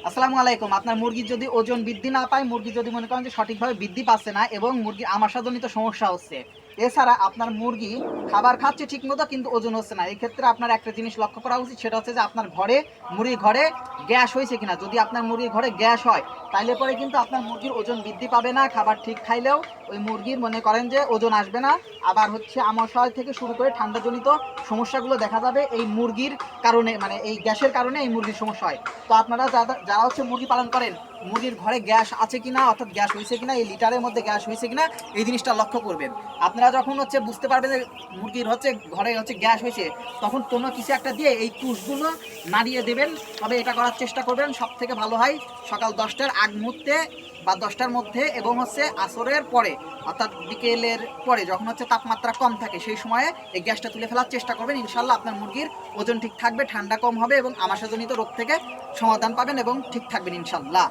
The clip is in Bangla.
আসসালামু আলাইকুম। আপনার মুরগির যদি ওজন বৃদ্ধি না পায়, মুরগি যদি মনে করেন যে সঠিকভাবে বৃদ্ধি পাচ্ছে না এবং মুরগি আমাশাজনিত সমস্যা হচ্ছে, এছাড়া আপনার মুরগি খাবার খাচ্ছে ঠিকমতো কিন্তু ওজন হচ্ছে না, এই ক্ষেত্রে আপনার একটা জিনিস লক্ষ্য করা উচিত, সেটা হচ্ছে যে আপনার মুরগির ঘরে গ্যাস হয়েছে কিনা। যদি আপনার মুরগির ঘরে গ্যাস হয় তাইলে পরে কিন্তু আপনার মুরগির ওজন বৃদ্ধি পাবে না। খাবার ঠিক খাইলেও ওই মুরগির মনে করেন যে ওজন আসবে না। আবার হচ্ছে আমাশয় থেকে শুরু করে ঠান্ডাজনিত সমস্যাগুলো দেখা যাবে এই মুরগির কারণে, মানে এই গ্যাসের কারণে এই মুরগির সমস্যা হয়। তো আপনারা যারা হচ্ছে মুরগি পালন করেন, মুরগির ঘরে গ্যাস আছে কিনা, অর্থাৎ গ্যাস হয়েছে কিনা, এই লিটারের মধ্যে গ্যাস হয়েছে কিনা, এই জিনিসটা লক্ষ্য করবেন। আপনারা যখন হচ্ছে বুঝতে পারবেন যে মুরগির হচ্ছে ঘরে হচ্ছে গ্যাস হয়েছে, তখন কোনো কিছু একটা দিয়ে এই তুষগুলো নাড়িয়ে দেবেন। তবে এটা করার চেষ্টা করবেন, সব থেকে ভালো হয় সকাল 10টার আগ মুহূর্তে বা 10টার মধ্যে, এবং হচ্ছে আসরের পরে অর্থাৎ বিকেলের পরে যখন হচ্ছে তাপমাত্রা কম থাকে সেই সময়ে এই গ্যাসটা তুলে ফেলার চেষ্টা করবেন। ইনশাল্লাহ আপনার মুরগির ওজন ঠিক থাকবে, ঠান্ডা কম হবে এবং আমাশাজনিত রোগ থেকে সমাধান পাবেন এবং ঠিক থাকবেন ইনশাল্লাহ।